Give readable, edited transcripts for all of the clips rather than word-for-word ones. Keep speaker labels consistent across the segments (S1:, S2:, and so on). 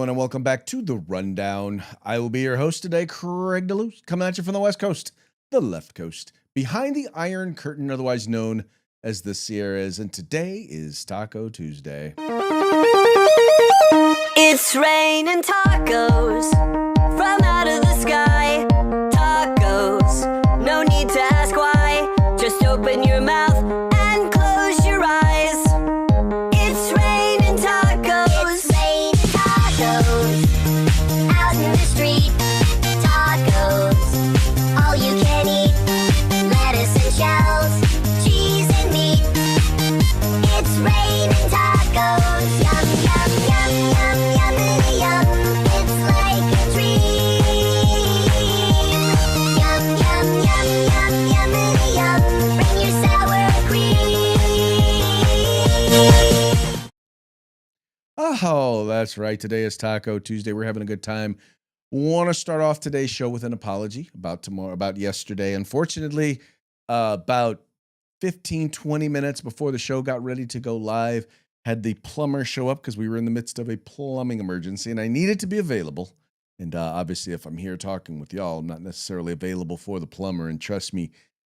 S1: everyone, and welcome back to The Rundown. I will be your host today, Craig DeLuz, coming at you from the West Coast, the left coast, behind the Iron Curtain, otherwise known as the Sierras, and today is Taco Tuesday.
S2: It's raining tacos from out of the sky. Tacos, no need to ask why. Just open your mouth and close your eyes. It's raining tacos. It's raining tacos out in the street. Tacos, all you can eat. Lettuce and shells, cheese and meat. It's raining tacos. Yum, yum, yum, yum, yummity yum. It's like a dream. Yum, yum, yum, yum, yummity yum. Bring your sour cream.
S1: Oh, that's right. Today is Taco Tuesday. We're having a good time. Want to start off today's show with an apology about yesterday. Unfortunately, about 15-20 minutes before the show got ready to go live, had the plumber show up because we were in the midst of a plumbing emergency and I needed to be available. And obviously, if I'm here talking with y'all, I'm not necessarily available for the plumber. And trust me,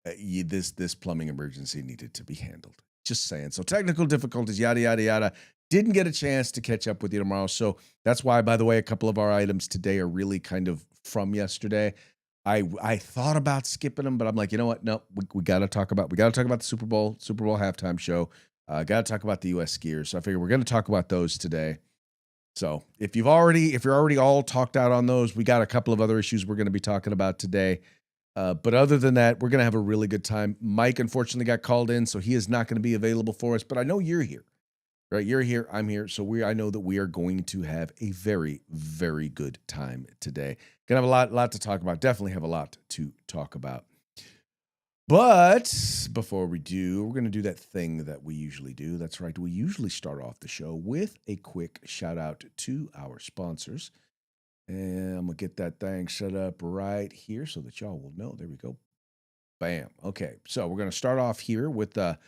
S1: this plumbing emergency needed to be handled. Just saying. So technical difficulties, yada, yada, yada. Didn't get a chance to catch up with you tomorrow. So that's why, by the way, a couple of our items today are really kind of from yesterday. I thought about skipping them, but I'm like, you know what? No, we got to talk about the Super Bowl halftime show. Got to talk about the U.S. skiers. So I figure we're going to talk about those today. So if you're already all talked out on those, we got a couple of other issues we're going to be talking about today. But other than that, we're going to have a really good time. Mike, unfortunately, got called in, so he is not going to be available for us. But I know you're here, right? You're here. I'm here. So I know that we are going to have a very, very good time today. Gonna have a lot to talk about. Definitely have a lot to talk about. But before we do, we're going to do that thing that we usually do. That's right. We usually start off the show with a quick shout out to our sponsors. And I'm going to get that thing set up right here so that y'all will know. There we go. Bam. Okay. So we're going to start off here with a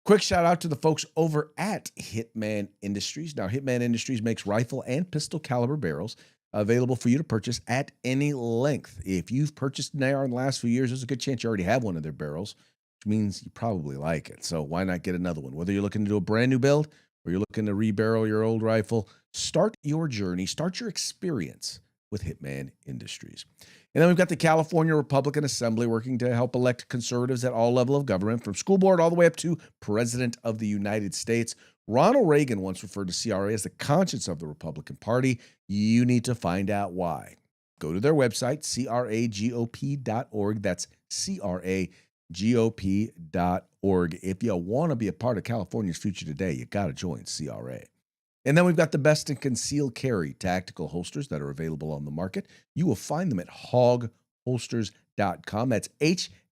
S1: quick shout out to the folks over at Hitman Industries. Now, Hitman Industries makes rifle and pistol caliber barrels available for you to purchase at any length. If you've purchased an AR in the last few years, there's a good chance you already have one of their barrels, which means you probably like it. So why not get another one? Whether you're looking to do a brand new build or you're looking to rebarrel your old rifle, start your journey, start your experience with Hitman Industries. And then we've got the California Republican Assembly working to help elect conservatives at all levels of government, from school board all the way up to President of the United States. Ronald Reagan once referred to CRA as the conscience of the Republican Party. You need to find out why. Go to their website, cragop.org. That's cragop.org. If you want to be a part of California's future today, you got to join CRA. And then we've got the best in concealed carry tactical holsters that are available on the market. You will find them at hogholsters.com. That's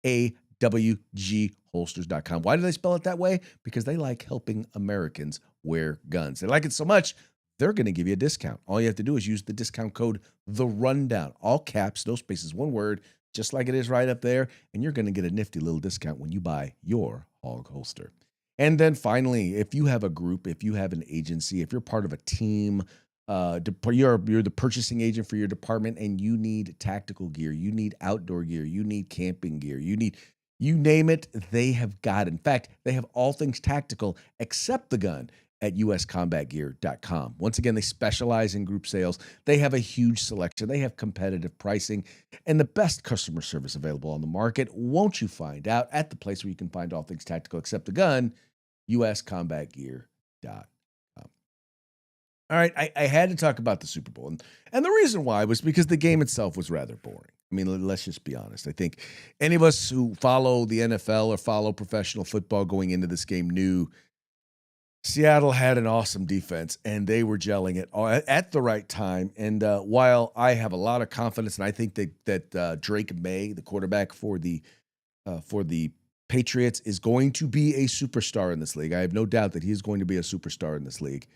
S1: HAWG holsters.com. Why do they spell it that way? Because they like helping Americans wear guns. They like it so much, they're going to give you a discount. All you have to do is use the discount code The Rundown. All caps, no spaces, one word, just like it is right up there. And you're going to get a nifty little discount when you buy your Hog holster. And then finally, if you have a group, if you have an agency, if you're part of a team, you're the purchasing agent for your department and you need tactical gear, you need outdoor gear, you need camping gear, you name it, they have got it. In fact, they have all things tactical except the gun at uscombatgear.com. Once again, they specialize in group sales. They have a huge selection. They have competitive pricing and the best customer service available on the market. Won't you find out at the place where you can find all things tactical except the gun, uscombatgear.com. All right, I had to talk about the Super Bowl. And the reason why was because the game itself was rather boring. I mean, let's just be honest. I think any of us who follow the NFL or follow professional football going into this game knew Seattle had an awesome defense, and they were gelling it at the right time. And while I have a lot of confidence, and I think that Drake May, the quarterback for the Patriots, is going to be a superstar in this league. I have no doubt that he is going to be a superstar in this league,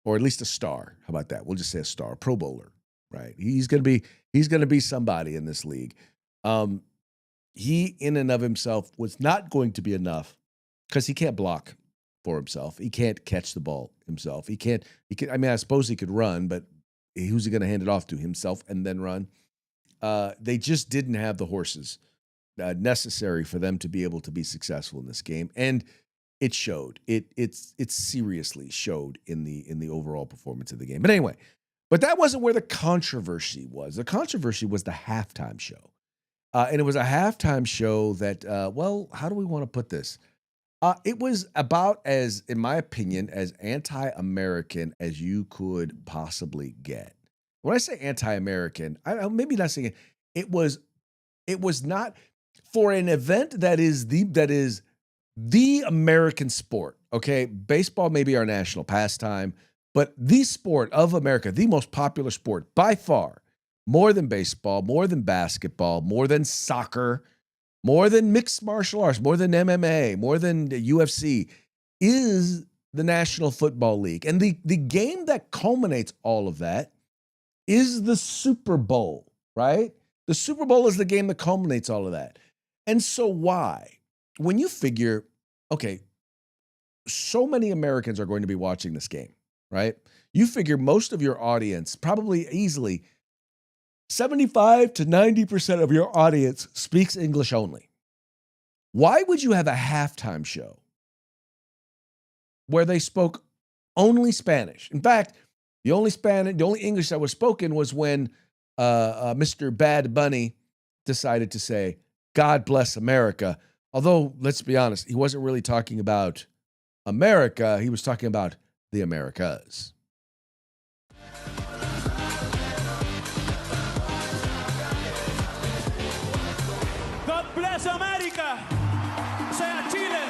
S1: or at least a star. How about that? We'll just say a star, a Pro Bowler, right? He's going to be somebody in this league. He, in and of himself, was not going to be enough because he can't block for himself. He can't catch the ball himself. He can't, I mean, I suppose he could run, but who's he going to hand it off to, himself and then run? They just didn't have the horses necessary for them to be able to be successful in this game, and it showed. It seriously showed in the overall performance of the game. But anyway, but that wasn't where the controversy was. The controversy was the halftime show, and it was a halftime show that, well, how do we want to put this? It was about as, in my opinion, as anti-American as you could possibly get. When I say anti-American, I maybe not saying it. It was not for an event that is the American sport. Okay, baseball may be our national pastime, but the sport of America, the most popular sport by far, more than baseball, more than basketball, more than soccer, more than mixed martial arts, more than MMA, more than the UFC, is the National Football League. And the game that culminates all of that is the Super Bowl, right? The Super Bowl is the game that culminates all of that. And so why? When you figure, okay, so many Americans are going to be watching this game, right? You figure most of your audience, probably easily 75 to 90% of your audience speaks English only. Why would you have a halftime show where they spoke only Spanish? In fact, the only English that was spoken was when Mr. Bad Bunny decided to say, "God bless America." Although, let's be honest, he wasn't really talking about America. He was talking about the Americas.
S3: God bless America. Sea Chile,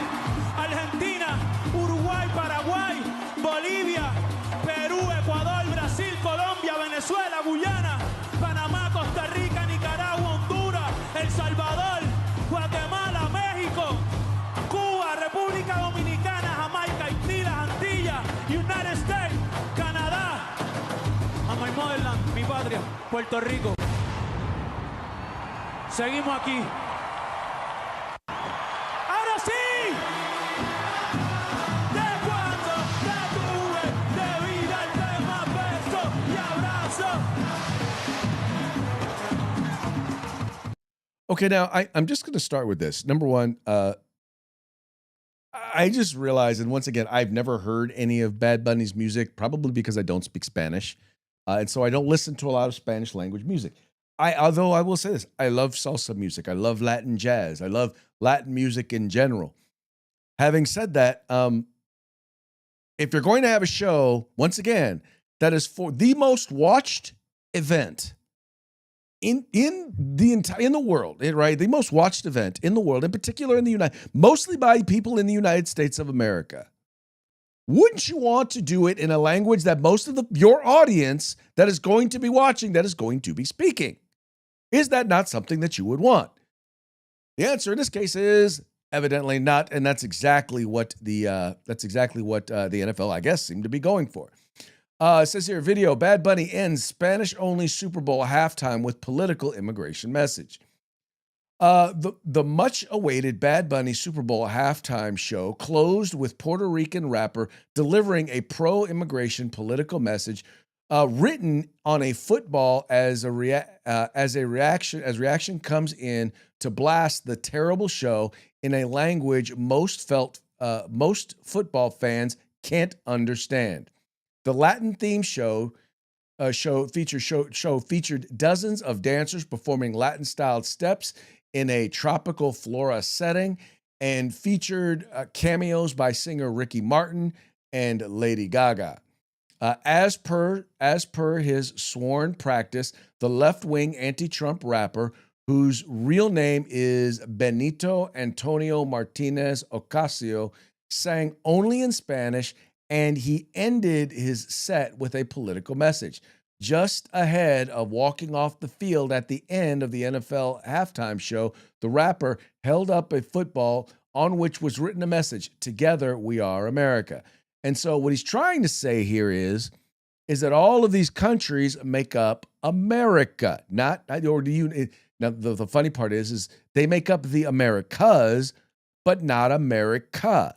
S3: Argentina, Uruguay, Paraguay, Bolivia, Perú, Ecuador, Brasil, Colombia, Venezuela, Guyana, Panamá, Costa Rica, Nicaragua, Honduras, El Salvador, Guatemala, México, Cuba, República Dominicana, Jamaica, Haití, las Antillas, United States, Canadá, and my motherland, mi patria, Puerto Rico. Seguimos aquí. ¡Ahora sí! De cuando te tuve, debí darte más besos y abrazos.
S1: Okay, now I'm just going to start with this. Number one, I just realized, and once again, I've never heard any of Bad Bunny's music, probably because I don't speak Spanish, and so I don't listen to a lot of Spanish language music. Although I will say this, I love salsa music, I love Latin jazz, I love Latin music in general. Having said that, if you're going to have a show, once again, that is for the most watched event in the world, right? The most watched event in the world, in particular in the mostly by people in the United States of America. Wouldn't you want to do it in a language that most of your audience that is going to be watching, that is going to be speaking? Is that not something that you would want? The answer in this case is evidently not, and that's exactly what the NFL, I guess, seemed to be going for. It says here, video, Bad Bunny ends Spanish-only Super Bowl halftime with political immigration message. The much-awaited Bad Bunny Super Bowl halftime show closed with Puerto Rican rapper delivering a pro-immigration political message written on a football as reaction comes in to blast the terrible show in a language most football fans can't understand. The Latin-themed show featured dozens of dancers performing Latin-styled steps in a tropical flora setting and featured cameos by singer Ricky Martin and Lady Gaga. As per his sworn practice, the left-wing anti-Trump rapper, whose real name is Benito Antonio Martinez Ocasio, sang only in Spanish, and he ended his set with a political message. Just ahead of walking off the field at the end of the NFL halftime show, the rapper held up a football on which was written a message, "Together we are America." And so what he's trying to say here is that all of these countries make up America, not or the unit. Now the funny part is they make up the Americas, but not America.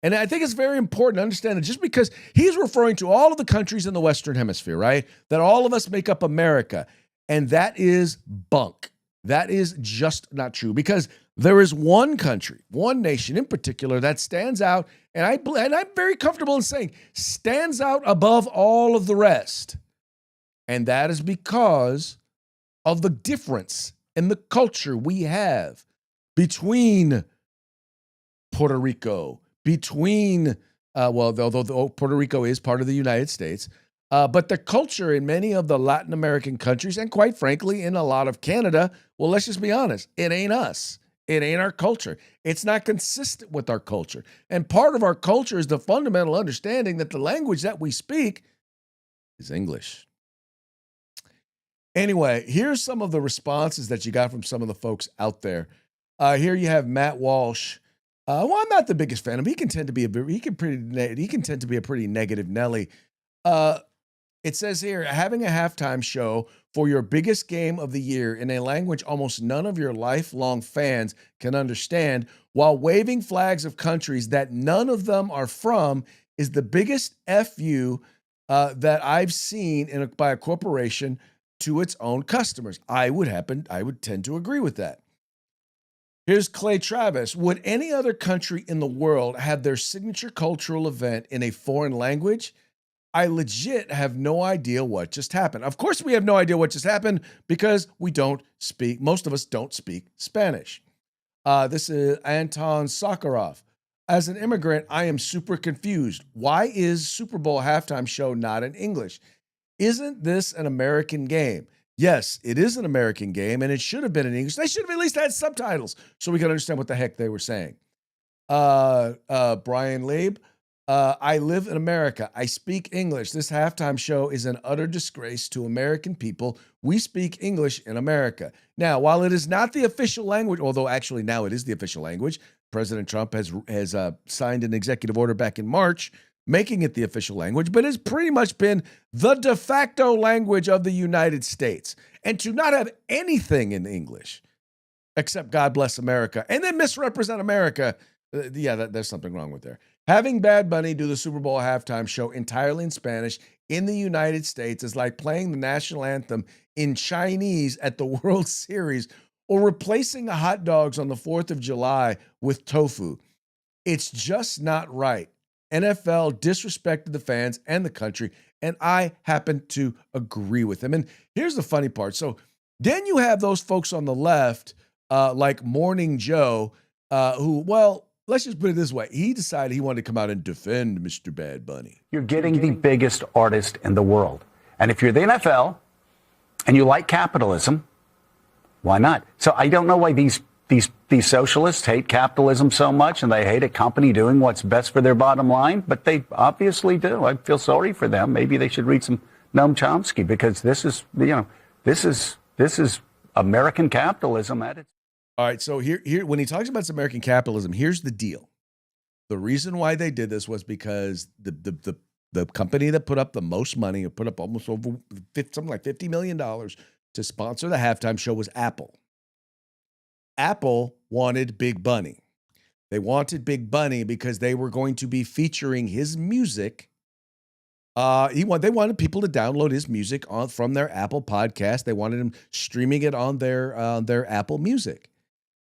S1: And I think it's very important to understand that just because he's referring to all of the countries in the Western Hemisphere, right? That all of us make up America. And that is bunk. That is just not true, because there is one country, one nation in particular that stands out, and I'm very comfortable in saying stands out above all of the rest. And that is because of the difference in the culture we have between Puerto Rico, between, although Puerto Rico is part of the United States, but the culture in many of the Latin American countries, and quite frankly, in a lot of Canada, well, let's just be honest, it ain't us. It ain't our culture. It's not consistent with our culture. And part of our culture is the fundamental understanding that the language that we speak is English. Anyway, here's some of the responses that you got from some of the folks out there. Here you have Matt Walsh. Well, I'm not the biggest fan of him. He can tend to be a pretty negative Nelly. It says here, having a halftime show for your biggest game of the year in a language almost none of your lifelong fans can understand, while waving flags of countries that none of them are from, is the biggest FU that I've seen by a corporation to its own customers. I would tend to agree with that. Here's Clay Travis. Would any other country in the world have their signature cultural event in a foreign language? I legit have no idea what just happened. Of course, we have no idea what just happened because most of us don't speak Spanish. This is Anton Sakharov. As an immigrant, I am super confused. Why is Super Bowl halftime show not in English? Isn't this an American game? Yes, it is an American game, and it should have been in English. They should have at least had subtitles so we could understand what the heck they were saying. Brian Leib. I live in America. I speak English. This halftime show is an utter disgrace to American people. We speak English in America. Now, while it is not the official language, although actually now it is the official language, President Trump has signed an executive order back in March making it the official language, but it's pretty much been the de facto language of the United States. And to not have anything in English except God bless America and then misrepresent America, there's something wrong with there. Having Bad Bunny do the Super Bowl halftime show entirely in Spanish in the United States is like playing the national anthem in Chinese at the World Series or replacing the hot dogs on the 4th of July with tofu. It's just not right. NFL disrespected the fans and the country, and I happen to agree with them. And here's the funny part. So then you have those folks on the left, like Morning Joe, who, well, let's just put it this way. He decided he wanted to come out and defend Mr. Bad Bunny.
S4: You're getting the biggest artist in the world. And if you're the NFL and you like capitalism, why not? So I don't know why these socialists hate capitalism so much, and they hate a company doing what's best for their bottom line, but they obviously do. I feel sorry for them. Maybe they should read some Noam Chomsky, because this is American capitalism at its.
S1: All right, so here when he talks about American capitalism, here's the deal. The reason why they did this was because the company that put up the most money, put up almost over something like $50 million to sponsor the halftime show, was Apple. Apple wanted Big Bunny. They wanted Big Bunny because they were going to be featuring his music. They wanted people to download his music from their Apple podcast. They wanted him streaming it on their Apple Music.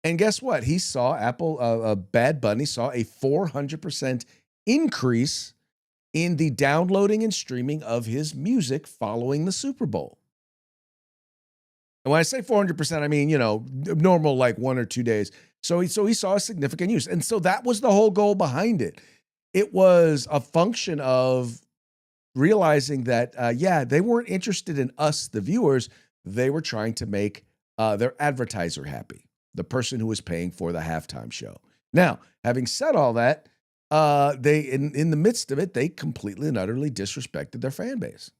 S1: And guess what? He saw Bad Bunny saw a 400% increase in the downloading and streaming of his music following the Super Bowl. And when I say 400%, I mean, normal, like 1 or 2 days. So he saw a significant use. And so that was the whole goal behind it. It was a function of realizing that, they weren't interested in us, the viewers. They were trying to make their advertiser happy, the person who was paying for the halftime show. Now, having said all that, they in the midst of it, they completely and utterly disrespected their fan base.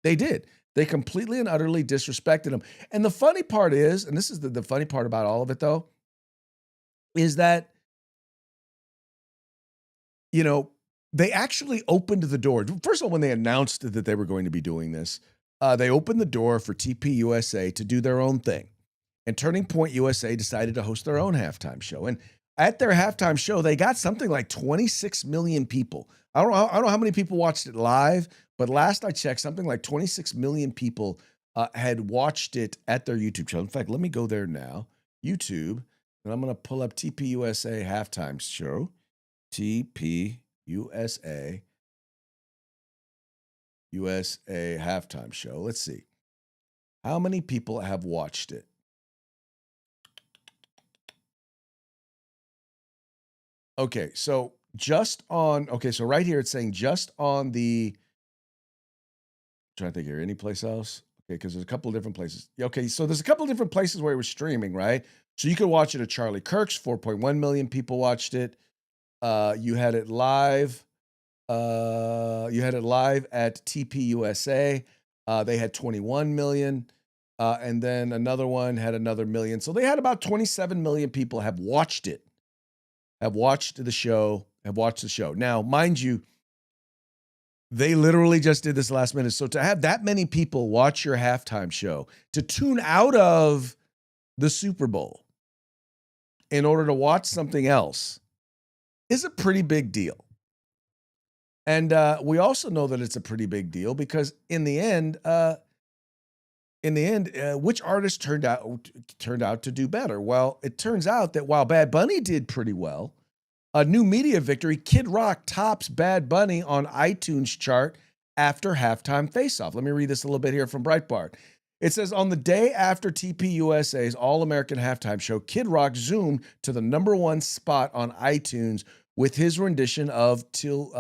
S1: They did. They completely and utterly disrespected them. And the funny part is, and this is the funny part about all of it, though, is that, they actually opened the door. First of all, when they announced that they were going to be doing this, they opened the door for TPUSA to do their own thing. And Turning Point USA decided to host their own halftime show. And at their halftime show, they got something like 26 million people. I don't know how many people watched it live, but last I checked, something like 26 million people had watched it at their YouTube channel. In fact, let me go there now, YouTube, and I'm going to pull up TPUSA halftime show. TPUSA halftime show. Let's see. How many people have watched it? Okay, so so right here it's saying just on the, trying to think here, any place else? Okay, because there's a couple of different places. Okay, so there's a couple of different places where it was streaming, right? So you could watch it at Charlie Kirk's, 4.1 million people watched it. You had it live. You had it live at TPUSA. They had 21 million. And then another one had another million. So they had about 27 million people have watched it. Have watched the show. Now, mind you, they literally just did this last minute. So to have that many people watch your halftime show, to tune out of the Super Bowl in order to watch something else is a pretty big deal. And we also know that it's a pretty big deal because in the end, which artist turned out to do better? Well, it turns out that while Bad Bunny did pretty well, a new media victory, Kid Rock tops Bad Bunny on iTunes chart after halftime face-off. Let me read this a little bit here from Breitbart. It says, on the day after TPUSA's All-American halftime show, Kid Rock zoomed to the #1 spot on iTunes with his rendition of Till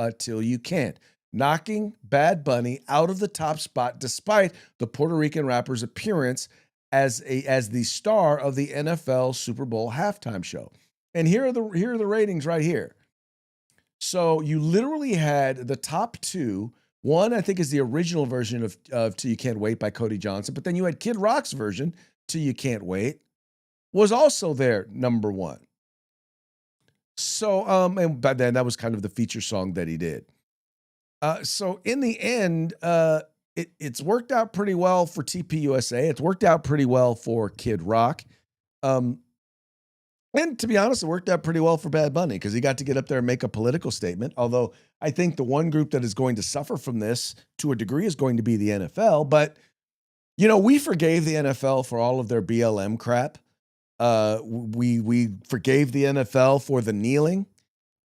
S1: You Can't, knocking Bad Bunny out of the top spot despite the Puerto Rican rapper's appearance as the star of the NFL Super Bowl halftime show. And here are the ratings right here. So you literally had the top two. One, I think, is the original version of Till You Can't Wait by Cody Johnson, but then you had Kid Rock's version, Till You Can't Wait, was also their #1. So, and by then that was kind of the feature song that he did. So in the end, it's worked out pretty well for TPUSA. It's worked out pretty well for Kid Rock. And to be honest, it worked out pretty well for Bad Bunny because he got to get up there and make a political statement. Although I think the one group that is going to suffer from this to a degree is going to be the NFL. But, we forgave the NFL for all of their BLM crap. We forgave the NFL for the kneeling.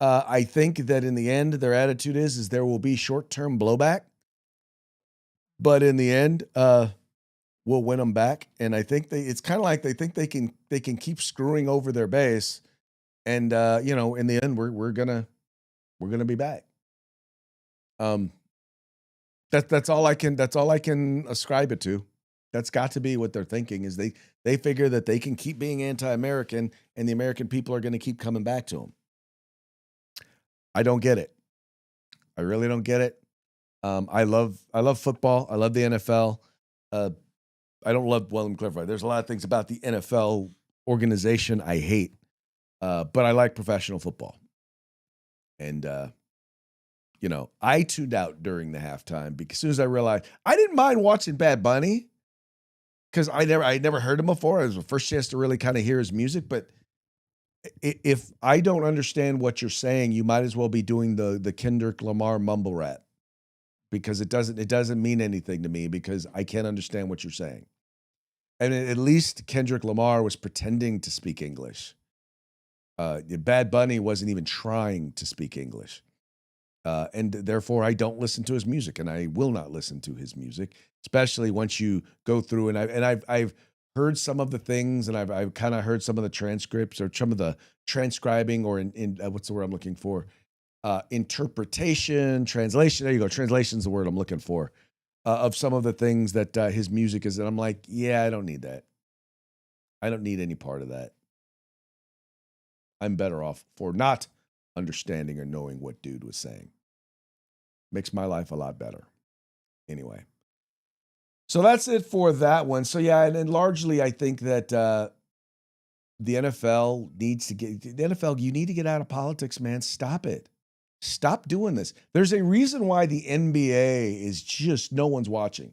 S1: I think that in the end, their attitude is there will be short-term blowback. But in the end, we'll win them back. And I think it's kind of like they think they can keep screwing over their base. And, in the end, we're going to be back. That's all I can ascribe it to. That's got to be what they're thinking is they figure that they can keep being anti-American and the American people are going to keep coming back to them. I don't get it. I really don't get it. I love football. I love the NFL. I don't love, well, let me clarify. There's a lot of things about the NFL organization I hate, but I like professional football. And, I tuned out during the halftime because as soon as I realized I didn't mind watching Bad Bunny because I never heard him before. It was the first chance to really kind of hear his music. But if I don't understand what you're saying, you might as well be doing the Kendrick Lamar mumble rap. Because it doesn't mean anything to me because I can't understand what you're saying. And at least Kendrick Lamar was pretending to speak English. Bad Bunny wasn't even trying to speak English. And therefore I don't listen to his music and I will not listen to his music, especially once you go through I've heard some of the things and I've kind of heard some of the transcripts or some of the transcribing or in what's the word I'm looking for? Interpretation, translation. There you go. Translation is the word I'm looking for of some of the things that his music is. And I'm like, yeah, I don't need that. I don't need any part of that. I'm better off for not understanding or knowing what dude was saying. Makes my life a lot better. Anyway. So that's it for that one. So yeah, and largely I think that the NFL needs to you need to get out of politics, man. Stop it. Stop doing this. There's a reason why the NBA is just no one's watching.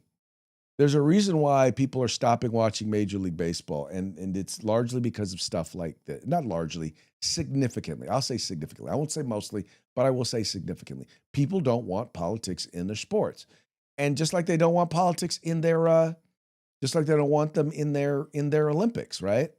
S1: There's a reason why people are stopping watching Major League Baseball, and it's largely because of stuff like that. Not largely, significantly. I'll say significantly. I won't say mostly, but I will say significantly. People don't want politics in their sports. And just like they don't want politics in their just like they don't want them in their Olympics, right?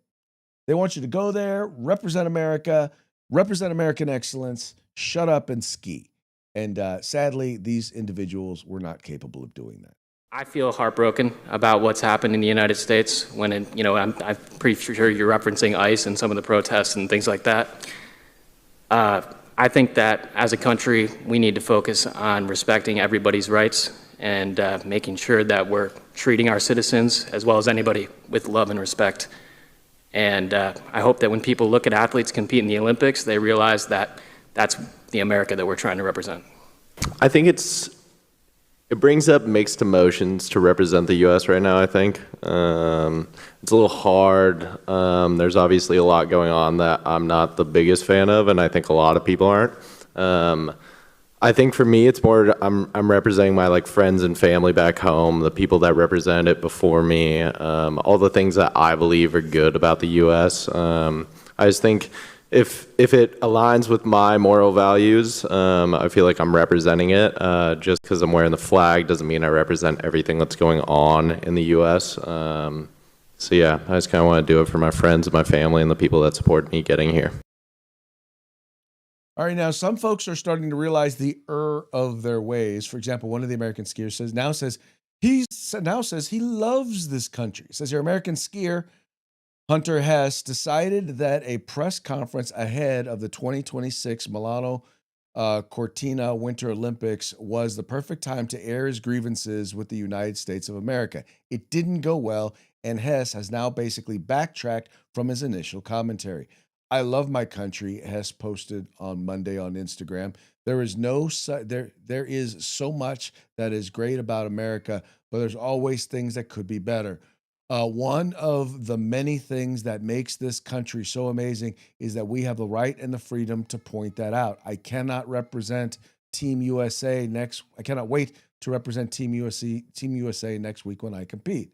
S1: They want you to go there, represent America, represent American excellence, shut up and ski. And sadly, these individuals were not capable of doing that.
S5: I feel heartbroken about what's happened in the United States when, I'm pretty sure you're referencing ICE and some of the protests and things like that. I think that as a country, we need to focus on respecting everybody's rights and making sure that we're treating our citizens as well as anybody with love and respect. And I hope that when people look at athletes compete in the Olympics, they realize that that's the America that we're trying to represent.
S6: I think it brings up mixed emotions to represent the U.S. right now, I think. It's a little hard. There's obviously a lot going on that I'm not the biggest fan of, and I think a lot of people aren't. I think for me, it's more I'm representing my friends and family back home, the people that represent it before me, all the things that I believe are good about the U.S. I just think if it aligns with my moral values, I feel like I'm representing it. Just because I'm wearing the flag doesn't mean I represent everything that's going on in the U.S. So yeah, I just kind of want to do it for my friends and my family and the people that support me getting here.
S1: All right, now some folks are starting to realize the error of their ways. For example, one of the American skiers says he loves this country. It says your American skier Hunter Hess decided that a press conference ahead of the 2026 Milano Cortina Winter Olympics was the perfect time to air his grievances with the United States of America. It didn't go well, and Hess has now basically backtracked from his initial commentary. I love my country, Hess posted on Monday on Instagram. There is so much that is great about America, but there's always things that could be better. One of the many things that makes this country so amazing is that we have the right and the freedom to point that out. I cannot represent Team USA I cannot wait to represent Team USA next week when I compete.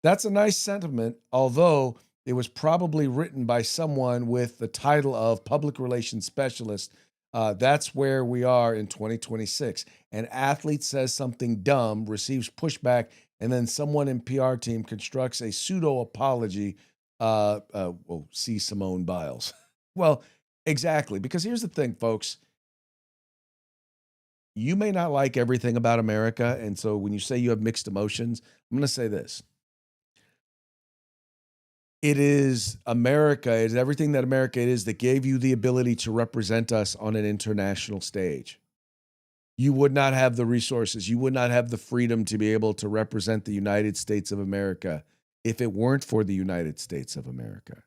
S1: That's a nice sentiment, although it was probably written by someone with the title of public relations specialist. That's where we are in 2026. An athlete says something dumb, receives pushback, and then someone in PR team constructs a pseudo apology. See Simone Biles. Well, exactly. Because here's the thing, folks. You may not like everything about America. And so when you say you have mixed emotions, I'm going to say this. It is America, it is everything that America is that gave you the ability to represent us on an international stage. You would not have the resources, you would not have the freedom to be able to represent the United States of America if it weren't for the United States of America.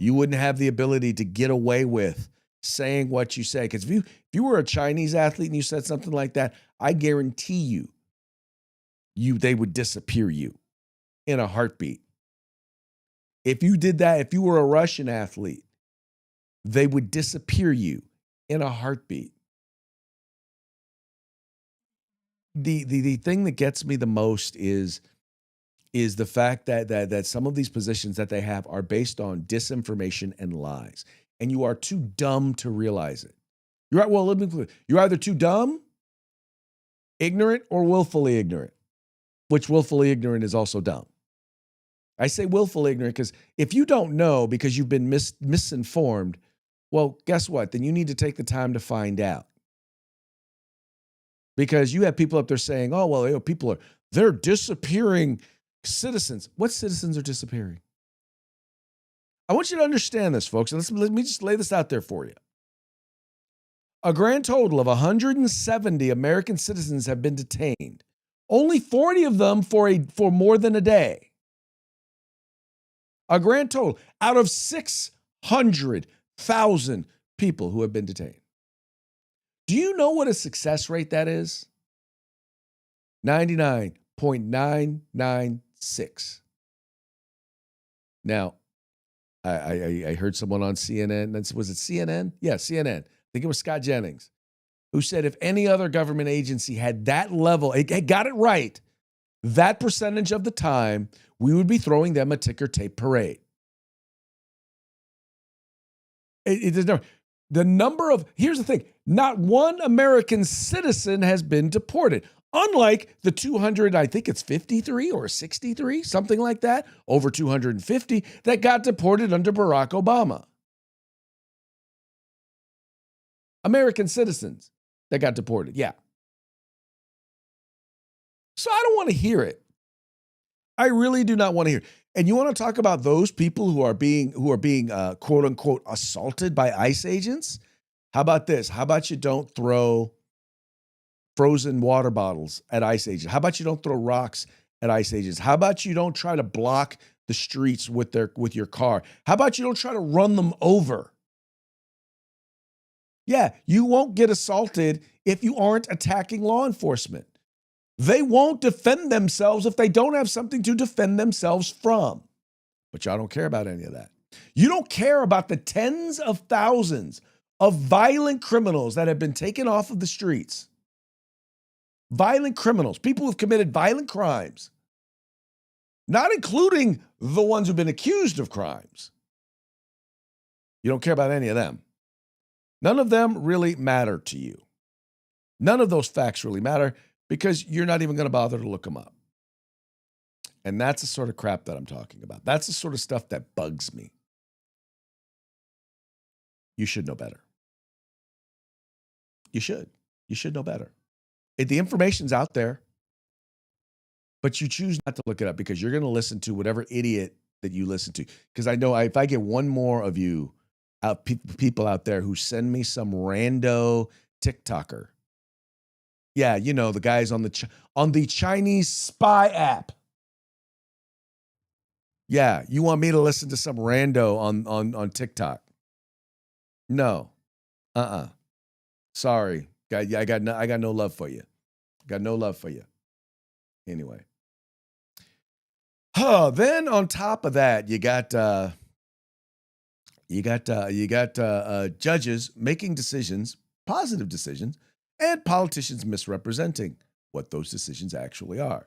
S1: You wouldn't have the ability to get away with saying what you say. Because if you were a Chinese athlete and you said something like that, I guarantee they would disappear you in a heartbeat. If you did that, if you were a Russian athlete, they would disappear you in a heartbeat. The thing that gets me the most is the fact that some of these positions that they have are based on disinformation and lies, and you are too dumb to realize it. You're either too dumb, ignorant, or willfully ignorant, which willfully ignorant is also dumb. I say willful ignorant because if you don't know because you've been misinformed, well, guess what? Then you need to take the time to find out. Because you have people up there saying, oh, well, they're disappearing citizens. What citizens are disappearing? I want you to understand this, folks. And let me just lay this out there for you. A grand total of 170 American citizens have been detained. Only 40 of them for more than a day. A grand total out of 600,000 people who have been detained. Do you know what a success rate that is? 99.996. Now, I heard someone on CNN, was it CNN? Yeah, CNN. I think it was Scott Jennings, who said if any other government agency had that level, it got it right, that percentage of the time, we would be throwing them a ticker tape parade. There's no, the number of, here's the thing, not one American citizen has been deported. Unlike the 200, I think it's 53 or 63, something like that, over 250 that got deported under Barack Obama. American citizens that got deported, yeah. So I don't want to hear it. I really do not want to hear it. And you want to talk about those people who are being quote unquote assaulted by ICE agents? How about this? How about you don't throw frozen water bottles at ICE agents? How about you don't throw rocks at ICE agents? How about you don't try to block the streets with your car? How about you don't try to run them over? Yeah, you won't get assaulted if you aren't attacking law enforcement. They won't defend themselves if they don't have something to defend themselves from. But y'all don't care about any of that. You don't care about the tens of thousands of violent criminals that have been taken off of the streets. Violent criminals, people who've committed violent crimes, not including the ones who've been accused of crimes. You don't care about any of them. None of them really matter to you. None of those facts really matter because you're not even going to bother to look them up. And that's the sort of crap that I'm talking about. That's the sort of stuff that bugs me. You should know better. You should. You should know better. The information's out there, but you choose not to look it up because you're going to listen to whatever idiot that you listen to. Because I know if I get one more of you, people out there who send me some rando TikToker. Yeah, you know, the guys on the Chinese spy app. Yeah, you want me to listen to some rando on TikTok? No. Sorry. I got no love for you. Got no love for you. Anyway. Then on top of that, you got judges making decisions, positive decisions, and politicians misrepresenting what those decisions actually are.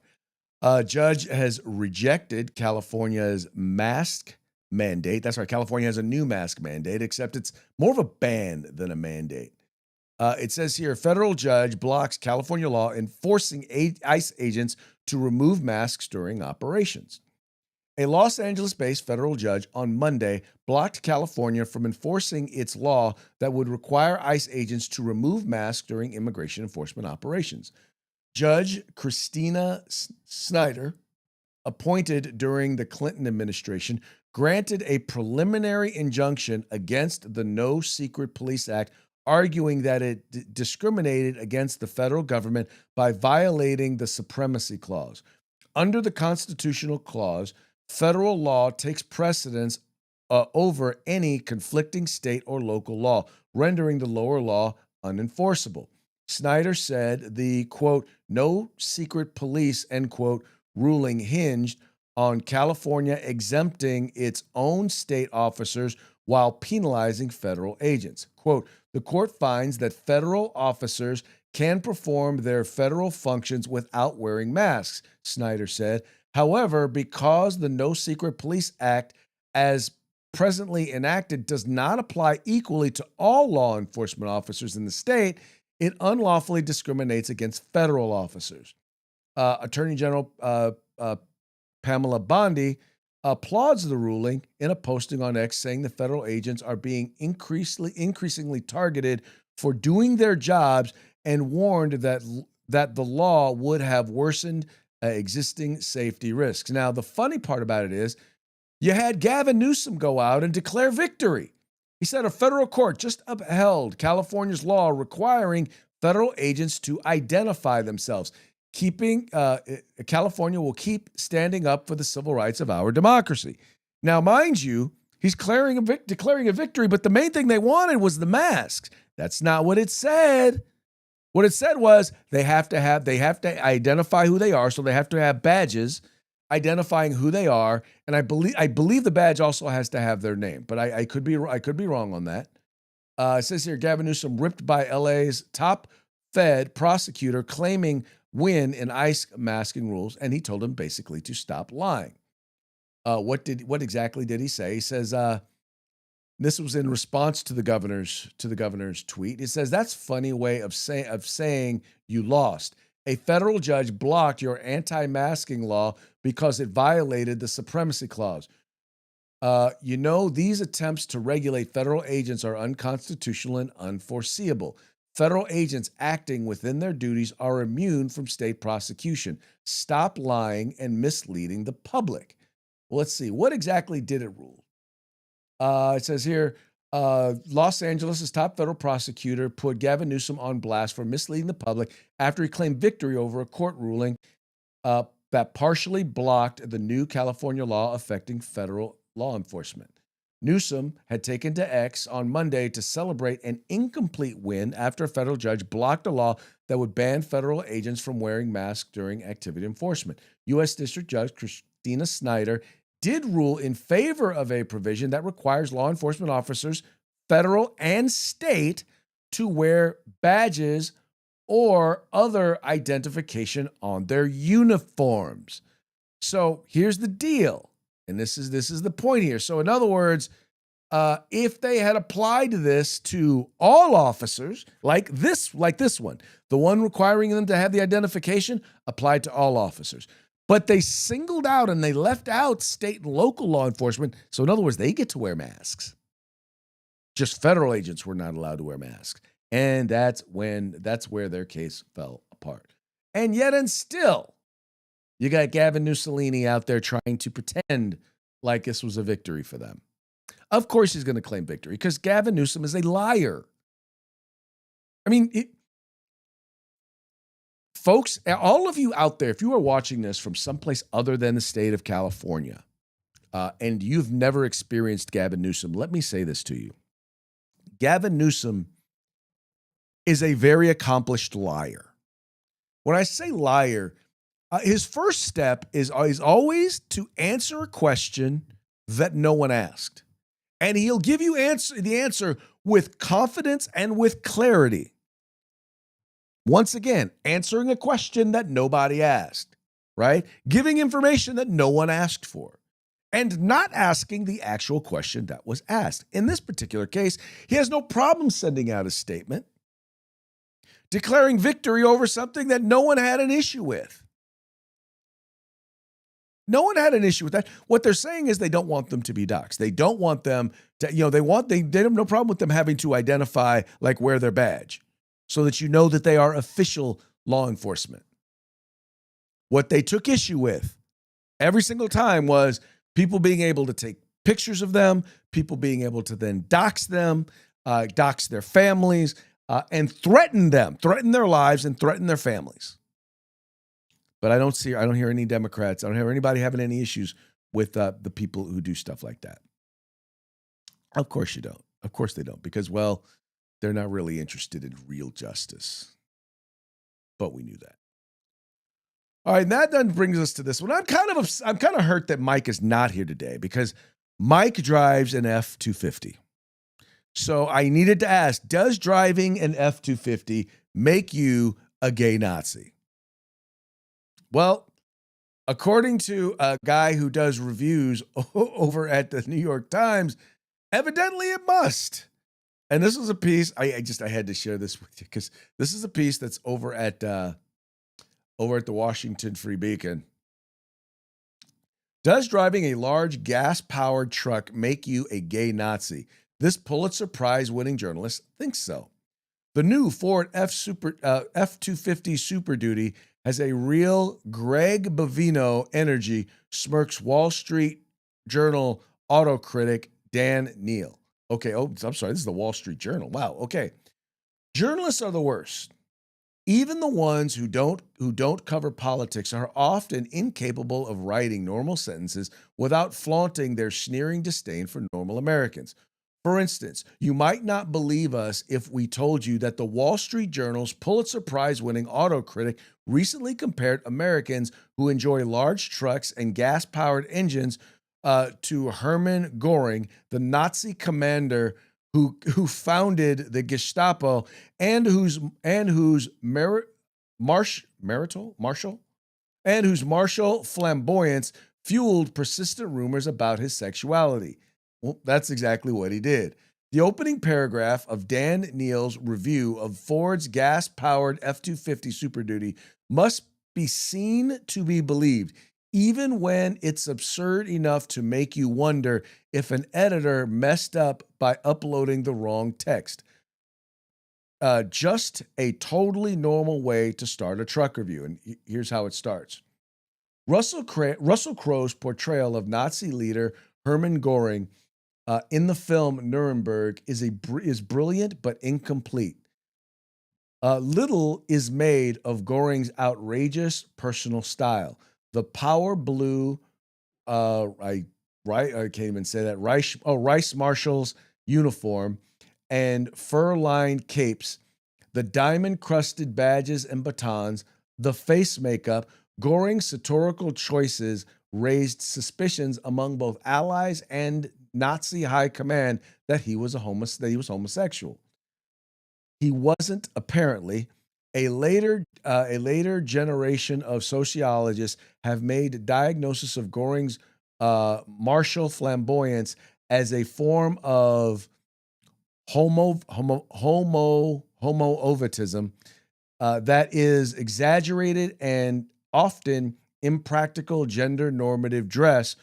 S1: A judge has rejected California's mask mandate. That's right, California has a new mask mandate, except it's more of a ban than a mandate. It says here, federal judge blocks California law enforcing ICE agents to remove masks during operations. A Los Angeles-based federal judge on Monday blocked California from enforcing its law that would require ICE agents to remove masks during immigration enforcement operations. Judge Christina Snyder, appointed during the Clinton administration, granted a preliminary injunction against the No Secret Police Act, arguing that it discriminated against the federal government by violating the Supremacy Clause. Under the constitutional clause, federal law takes precedence over any conflicting state or local law, rendering the lower law unenforceable. Snyder said the, quote, no secret police, end quote, ruling hinged on California exempting its own state officers while penalizing federal agents. Quote, the court finds that federal officers can perform their federal functions without wearing masks, Snyder said. However, because the No Secret Police Act, as presently enacted, does not apply equally to all law enforcement officers in the state, it unlawfully discriminates against federal officers. Attorney General Pamela Bondi applauds the ruling in a posting on X, saying the federal agents are being increasingly targeted for doing their jobs and warned that the law would have worsened existing safety risks. Now, the funny part about it is you had Gavin Newsom go out and declare victory. He said a federal court just upheld California's law requiring federal agents to identify themselves. California will keep standing up for the civil rights of our democracy. Now, mind you, he's declaring a victory, but the main thing they wanted was the masks. That's not what it said. What it said was they have to identify who they are, so they have to have badges identifying who they are, and I believe the badge also has to have their name, but I could be wrong on that. It says here, Gavin Newsom ripped by LA's top Fed prosecutor, claiming win in ICE masking rules, and he told him basically to stop lying. What exactly did he say? He says, this was in response to the governor's tweet. It says, "That's funny way of saying you lost. A federal judge blocked your anti-masking law because it violated the supremacy clause. These attempts to regulate federal agents are unconstitutional and unforeseeable. Federal agents acting within their duties are immune from state prosecution. Stop lying and misleading the public." Well, let's see. What exactly did it rule? It says here, Los Angeles' top federal prosecutor put Gavin Newsom on blast for misleading the public after he claimed victory over a court ruling that partially blocked the new California law affecting federal law enforcement. Newsom had taken to X on Monday to celebrate an incomplete win after a federal judge blocked a law that would ban federal agents from wearing masks during activity enforcement. U.S. District Judge Christina Snyder did rule in favor of a provision that requires law enforcement officers, federal and state, to wear badges or other identification on their uniforms. So here's the deal, and this is the point here. So in other words, if they had applied this to all officers, like this one, the one requiring them to have the identification applied to all officers. But they singled out and they left out state and local law enforcement. So in other words, they get to wear masks. Just federal agents were not allowed to wear masks. And that's where their case fell apart. And yet and still, you got Gavin Newsom out there trying to pretend like this was a victory for them. Of course he's going to claim victory because Gavin Newsom is a liar. I mean, folks, all of you out there, if you are watching this from someplace other than the state of California, and you've never experienced Gavin Newsom, let me say this to you. Gavin Newsom is a very accomplished liar. When I say liar, his first step is always to answer a question that no one asked. And he'll give you the answer with confidence and with clarity. Once again, answering a question that nobody asked, right? Giving information that no one asked for, and not asking the actual question that was asked. In this particular case, he has no problem sending out a statement, declaring victory over something that no one had an issue with. No one had an issue with that. What they're saying is they don't want them to be doxxed. They don't want them to, they have no problem with them having to identify, like wear their badge, so that you know that they are official law enforcement. What they took issue with every single time was people being able to take pictures of them, people being able to then dox them, dox their families, and threaten their lives and threaten their families. But I don't hear any Democrats, I don't hear anybody having any issues with the people who do stuff like that. Of course you don't. Of course they don't, because, well, they're not really interested in real justice. But we knew that. All right, and that then brings us to this one. I'm kind of hurt that Mike is not here today because Mike drives an F-250. So I needed to ask, does driving an F-250 make you a gay Nazi? Well, according to a guy who does reviews over at the New York Times, evidently it must. And this was a piece, I had to share this with you because this is a piece that's over at the Washington Free Beacon. Does driving a large gas-powered truck make you a gay Nazi? This Pulitzer Prize-winning journalist thinks so. The new Ford F-250 Super Duty has a real Greg Bovino energy, smirks Wall Street Journal auto critic Dan Neal. Okay, I'm sorry, this is the Wall Street Journal. Wow, okay. Journalists are the worst. Even the ones who don't cover politics are often incapable of writing normal sentences without flaunting their sneering disdain for normal Americans. For instance, you might not believe us if we told you that the Wall Street Journal's Pulitzer Prize-winning auto critic recently compared Americans who enjoy large trucks and gas-powered engines to Hermann Göring, the Nazi commander who founded the Gestapo and whose Marshall, and whose martial flamboyance fueled persistent rumors about his sexuality. Well, that's exactly what he did. The opening paragraph of Dan Neal's review of Ford's gas-powered F-250 Super Duty must be seen to be believed, even when it's absurd enough to make you wonder if an editor messed up by uploading the wrong text. Just a totally normal way to start a truck review. And here's how it starts. Russell Crowe's portrayal of Nazi leader Hermann Göring in the film Nuremberg is brilliant but incomplete. Little is made of Göring's outrageous personal style. The power blue, I can't even say that, Rice Marshal's uniform and fur-lined capes, the diamond-crusted badges and batons, the face makeup. Göring's satirical choices raised suspicions among both allies and Nazi high command that he was homosexual. He wasn't, apparently. A later generation of sociologists have made diagnosis of Göring's martial flamboyance as a form of homo-ovatism that is exaggerated and often impractical gender normative dress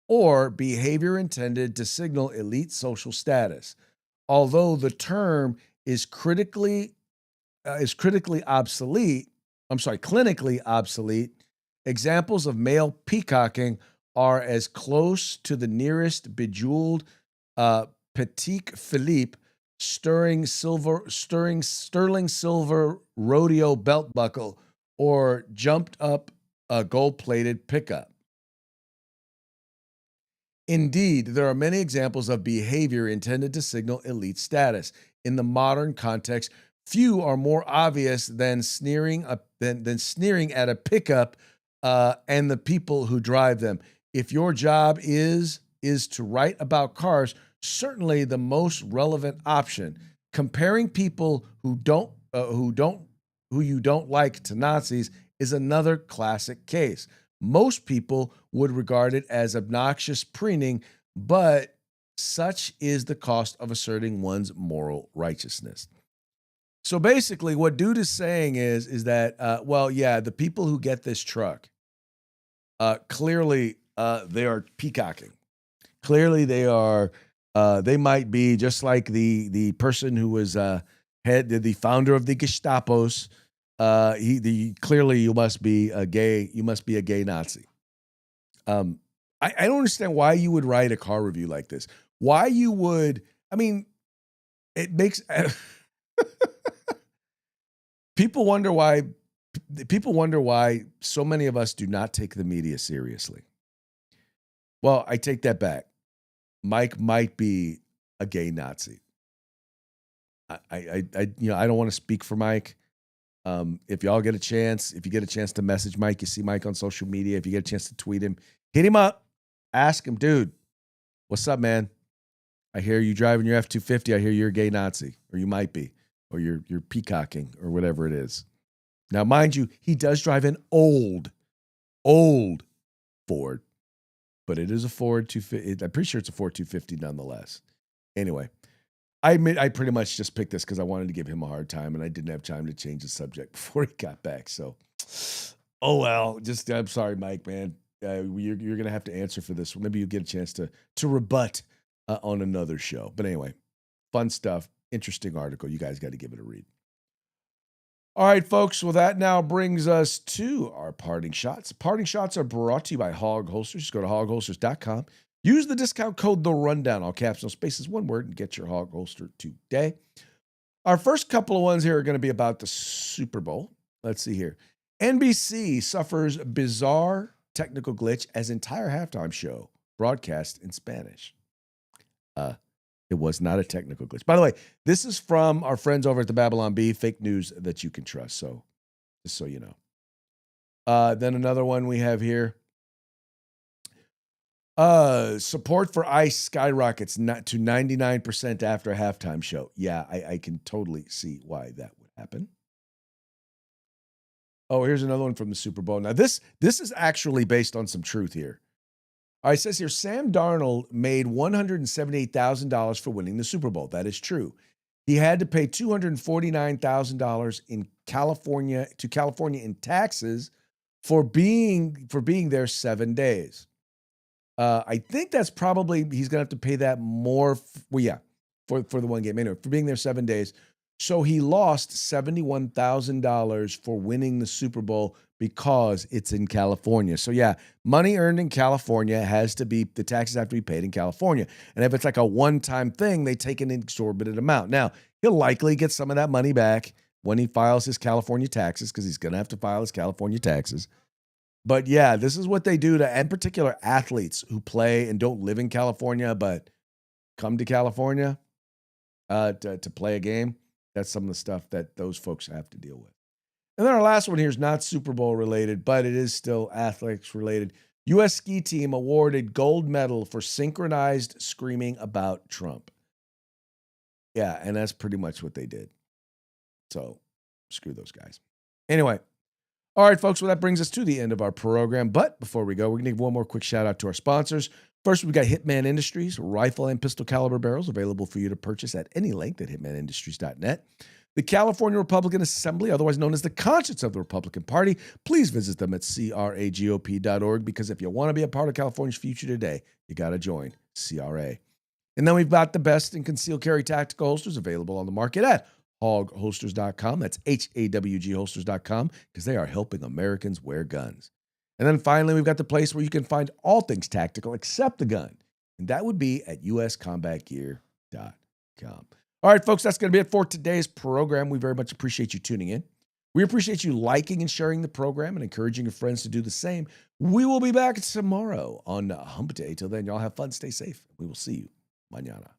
S1: or behavior intended to signal elite social status. Although the term is clinically obsolete, examples of male peacocking are as close to the nearest bejeweled Petit Philippe sterling silver rodeo belt buckle or jumped up gold-plated pickup. Indeed, there are many examples of behavior intended to signal elite status. In the modern context, few are more obvious than sneering at a pickup and the people who drive them. If your job is to write about cars, certainly the most relevant option. Comparing people who you don't like to Nazis is another classic case. Most people would regard it as obnoxious preening, but such is the cost of asserting one's moral righteousness. So basically, what dude is saying is that, the people who get this truck, clearly they are peacocking. Clearly they are. They might be just like the person who was the founder of the Gestapos. Clearly you must be a gay. You must be a gay Nazi. I don't understand why you would write a car review like this. Why you would? I mean, it makes people wonder why. People wonder why so many of us do not take the media seriously. Well, I take that back. Mike might be a gay Nazi. I don't want to speak for Mike. If y'all get a chance, if you get a chance to message Mike, you see Mike on social media. If you get a chance to tweet him, hit him up, ask him, dude, what's up, man? I hear you driving your F-250. I hear you're a gay Nazi, or you might be, or you're peacocking, or whatever it is. Now, mind you, he does drive an old Ford. But it is a Ford 250. I'm pretty sure it's a Ford 250 nonetheless. Anyway, I pretty much just picked this because I wanted to give him a hard time, and I didn't have time to change the subject before he got back. So, oh well. I'm sorry, Mike, man. You're gonna have to answer for this. Maybe you get a chance to rebut on another show. But anyway, fun stuff. Interesting article. You guys got to give it a read. All right, folks. Well, that now brings us to our parting shots. Parting shots are brought to you by Hog Holsters. Just go to hogholsters.com. Use the discount code The Rundown, all caps, no spaces, one word, and get your Hog holster today. Our first couple of ones here are going to be about the Super Bowl. Let's see here. NBC suffers bizarre technical glitch as entire halftime show broadcast in Spanish. It was not a technical glitch. By the way, this is from our friends over at the Babylon Bee, fake news that you can trust. So, just so you know. Then another one we have here. Support for ICE skyrockets to 99% after a halftime show. Yeah, I can totally see why that would happen. Oh, here's another one from the Super Bowl. Now, this is actually based on some truth here. All right, it says here, Sam Darnold made $178,000 for winning the Super Bowl. That is true. He had to pay $249,000 in California in taxes for being there 7 days. I think that's probably, he's going to have to pay that more. For the one game, anyway, for being there 7 days. So he lost $71,000 for winning the Super Bowl because it's in California. So yeah, money earned in California the taxes have to be paid in California. And if it's like a one-time thing, they take an exorbitant amount. Now, he'll likely get some of that money back when he files his California taxes, because he's going to have to file his California taxes. But yeah, this is what they do to, in particular, athletes who play and don't live in California, but come to California to play a game. That's some of the stuff that those folks have to deal with. And then our last one here is not Super Bowl related, but it is still athletics related. U.S. ski team awarded gold medal for synchronized screaming about Trump. Yeah, and that's pretty much what they did. So screw those guys. Anyway, all right, folks, well, that brings us to the end of our program. But before we go, we're going to give one more quick shout out to our sponsors. First, we've got Hitman Industries, rifle and pistol caliber barrels available for you to purchase at any length at hitmanindustries.net. The California Republican Assembly, otherwise known as the conscience of the Republican Party. Please visit them at cragop.org, because if you want to be a part of California's future today, you got to join CRA. And then we've got the best in concealed carry tactical holsters available on the market at hogholsters.com. That's HAWG holsters.com, because they are helping Americans wear guns. And then finally, we've got the place where you can find all things tactical except the gun. And that would be at uscombatgear.com. All right, folks, that's going to be it for today's program. We very much appreciate you tuning in. We appreciate you liking and sharing the program and encouraging your friends to do the same. We will be back tomorrow on Hump Day. Till then, y'all have fun. Stay safe. We will see you mañana.